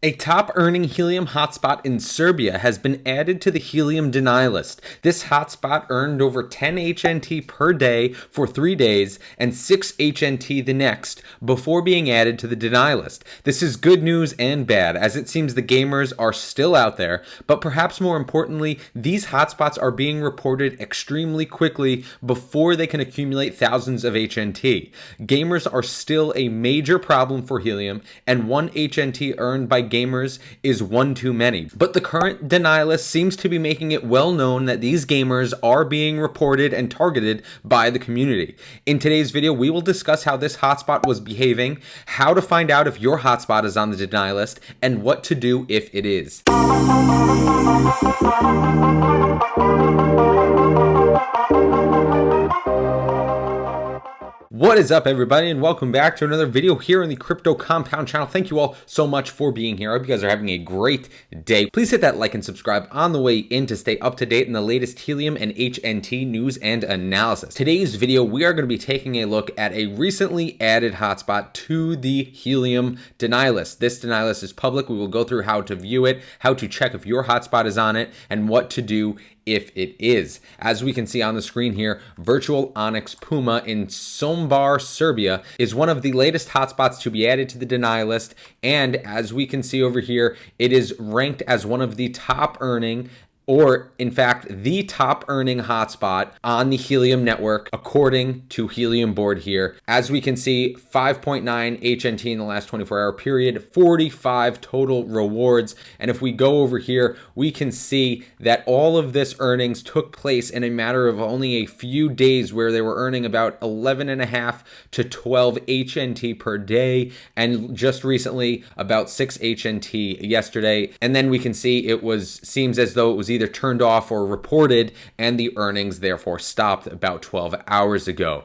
A top earning Helium hotspot in Serbia has been added to the Helium deny list. This hotspot earned over 10 HNT per day for 3 days and 6 HNT the next before being added to the deny list. This is good news and bad, as it seems the gamers are still out there, but perhaps more importantly, these hotspots are being reported extremely quickly before they can accumulate thousands of HNT. Gamers are still a major problem for Helium, and 1 HNT earned by gamers is one too many. But the current deny list seems to be making it well known that these gamers are being reported and targeted by the community. In today's video, we will discuss how this hotspot was behaving, how to find out if your hotspot is on the deny list, and what to do if it is. What is up, everybody, and welcome back to another video here on the Crypto Compound channel. Thank you all so much for being here. I hope you guys are having a great day. Please hit that like and subscribe on the way in to stay up to date in the latest Helium and HNT news and analysis. Today's video, we are going to be taking a look at a recently added hotspot to the Helium deny list. This deny list is public. We will go through how to view it, how to check if your hotspot is on it, and what to do if it is. As we can see on the screen here, Virtual Onyx Puma in Sombor, Serbia is one of the latest hotspots to be added to the deny list, and as we can see over here, it is ranked as one of the top earning, or in fact, the top earning hotspot on the Helium network, according to Helium board here. As we can see, 5.9 HNT in the last 24-hour period, 45 total rewards. And if we go over here, we can see that all of this earnings took place in a matter of only a few days, where they were earning about 11.5 to 12 HNT per day. And just recently, about 6 HNT yesterday. And then we can see seems as though it was either turned off or reported, and the earnings therefore stopped about 12 hours ago.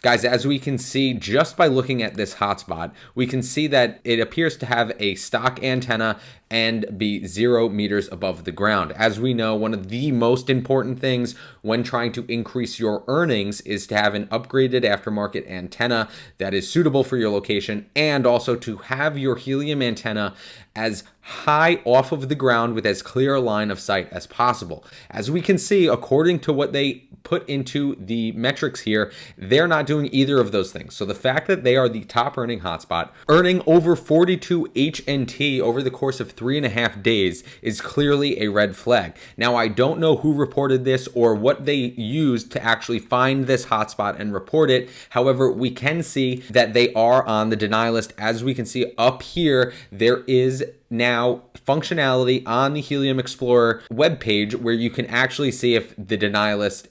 Guys, as we can see just by looking at this hotspot, we can see that it appears to have a stock antenna and be 0 meters above the ground. As we know, one of the most important things when trying to increase your earnings is to have an upgraded aftermarket antenna that is suitable for your location, and also to have your Helium antenna as high off of the ground with as clear a line of sight as possible. As we can see, according to what they put into the metrics here, they're not doing either of those things. So the fact that they are the top earning hotspot, earning over 42 HNT over the course of 3.5 days, is clearly a red flag. Now, I don't know who reported this or what they used to actually find this hotspot and report it. However, we can see that they are on the deny list. As we can see up here, there is now functionality on the Helium Explorer webpage where you can actually see if the deny list,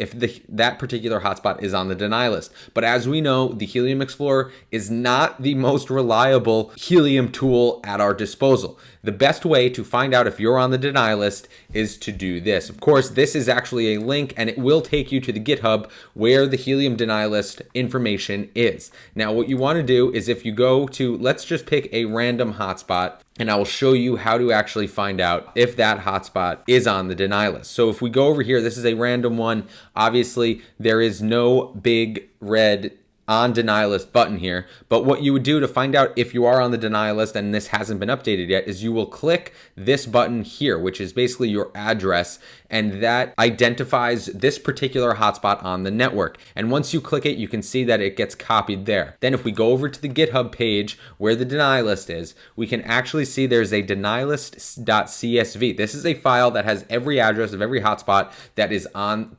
that particular hotspot is on the deny list. But as we know, the Helium Explorer is not the most reliable Helium tool at our disposal. The best way to find out if you're on the deny list is to do this. Of course, this is actually a link, and it will take you to the GitHub where the Helium deny list information is. Now, what you want to do is, if you go to, let's just pick a random hotspot, and I will show you how to actually find out if that hotspot is on the deny list. So if we go over here, this is a random one. Obviously, there is no big red on deny list button here, but what you would do to find out if you are on the deny list and this hasn't been updated yet is you will click this button here, which is basically your address, and that identifies this particular hotspot on the network. And once you click it, you can see that it gets copied there. Then if we go over to the GitHub page where the deny list is, we can actually see there's a denylist.csv. This is a file that has every address of every hotspot that is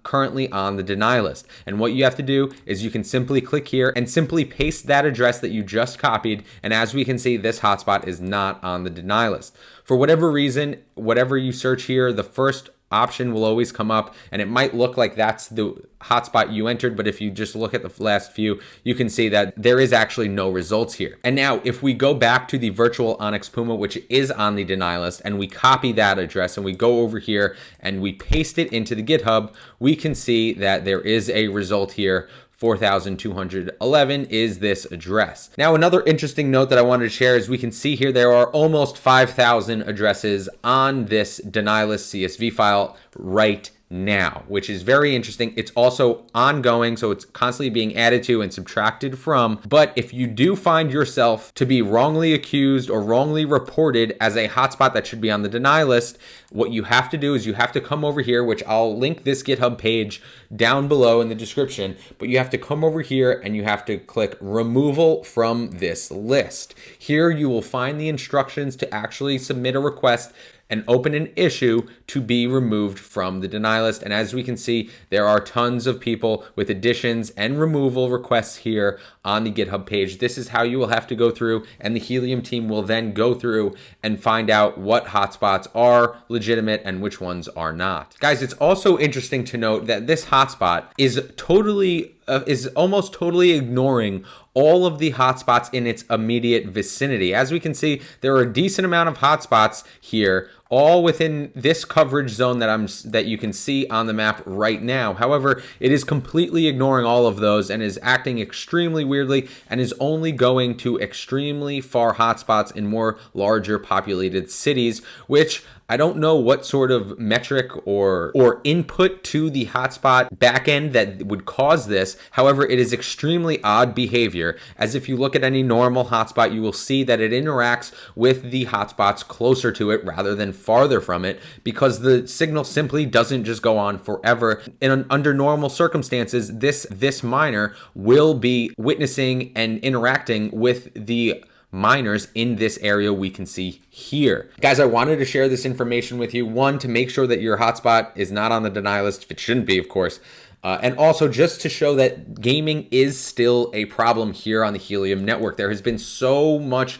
currently on the deny list. And what you have to do is you can simply click here and simply paste that address that you just copied, and as we can see, this hotspot is not on the deny list. For whatever reason, whatever you search here, the first option will always come up, and it might look like that's the hotspot you entered, but if you just look at the last few, you can see that there is actually no results here. And now if we go back to the Virtual Onyx Puma, which is on the deny list, and we copy that address and we go over here and we paste it into the GitHub, we can see that there is a result here. 4,211 is this address. Now, another interesting note that I wanted to share is we can see here there are almost 5,000 addresses on this deny list CSV file right now, which is very interesting. It's also ongoing, so it's constantly being added to and subtracted from. But if you do find yourself to be wrongly accused or wrongly reported as a hotspot that should be on the deny list, what you have to do is you have to come over here, which I'll link this GitHub page down below in the description, but you have to come over here and you have to click removal from this list. Here you will find the instructions to actually submit a request and open an issue to be removed from the deny list. And as we can see, there are tons of people with additions and removal requests here on the GitHub page. This is how you will have to go through, and the Helium team will then go through and find out what hotspots are legitimate and which ones are not. Guys, it's also interesting to note that this hotspot is almost totally ignoring all of the hotspots in its immediate vicinity. As we can see, there are a decent amount of hotspots here, all within this coverage zone that you can see on the map right now. However, it is completely ignoring all of those and is acting extremely weirdly and is only going to extremely far hotspots in more larger populated cities, which I don't know what sort of metric or input to the hotspot backend that would cause this. However, it is extremely odd behavior, as if you look at any normal hotspot, you will see that it interacts with the hotspots closer to it rather than farther from it, because the signal simply doesn't just go on forever. And under normal circumstances, this miner will be witnessing and interacting with the miners in this area we can see here. Guys, I wanted to share this information with you. One, to make sure that your hotspot is not on the deny list, if it shouldn't be, of course. And also just to show that gaming is still a problem here on the Helium network. There has been so much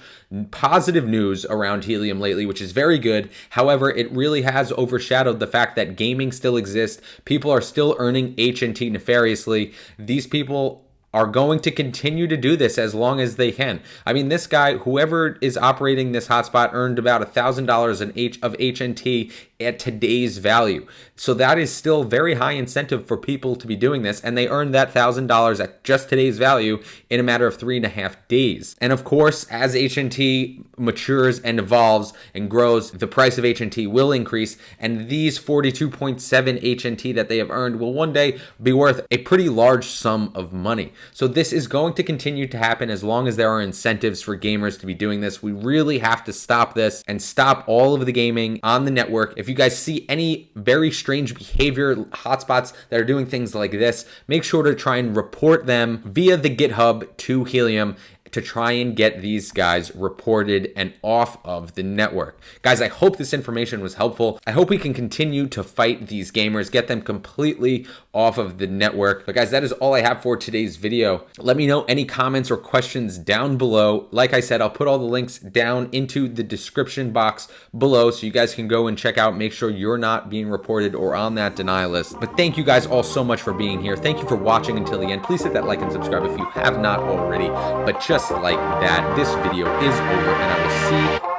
positive news around Helium lately, which is very good. However, it really has overshadowed the fact that gaming still exists. People are still earning HNT nefariously. These people are going to continue to do this as long as they can. I mean, this guy, whoever is operating this hotspot, earned about $1,000 of HNT at today's value. So that is still very high incentive for people to be doing this, and they earned that $1,000 at just today's value in a matter of 3.5 days. And of course, as HNT matures and evolves and grows, the price of HNT will increase, and these 42.7 HNT that they have earned will one day be worth a pretty large sum of money. So this is going to continue to happen as long as there are incentives for gamers to be doing this. We really have to stop this and stop all of the gaming on the network. If you guys see any very strange behavior hotspots that are doing things like this, make sure to try and report them via the GitHub to Helium to try and get these guys reported and off of the network. Guys, I hope this information was helpful. I hope we can continue to fight these gamers, get them completely off of the network. But guys, that is all I have for today's video. Let me know any comments or questions down below. Like I said, I'll put all the links down into the description box below so you guys can go and check out, make sure you're not being reported or on that deny list. But thank you guys all so much for being here. Thank you for watching until the end. Please hit that like and subscribe if you have not already. But just like that, this video is over, and I will see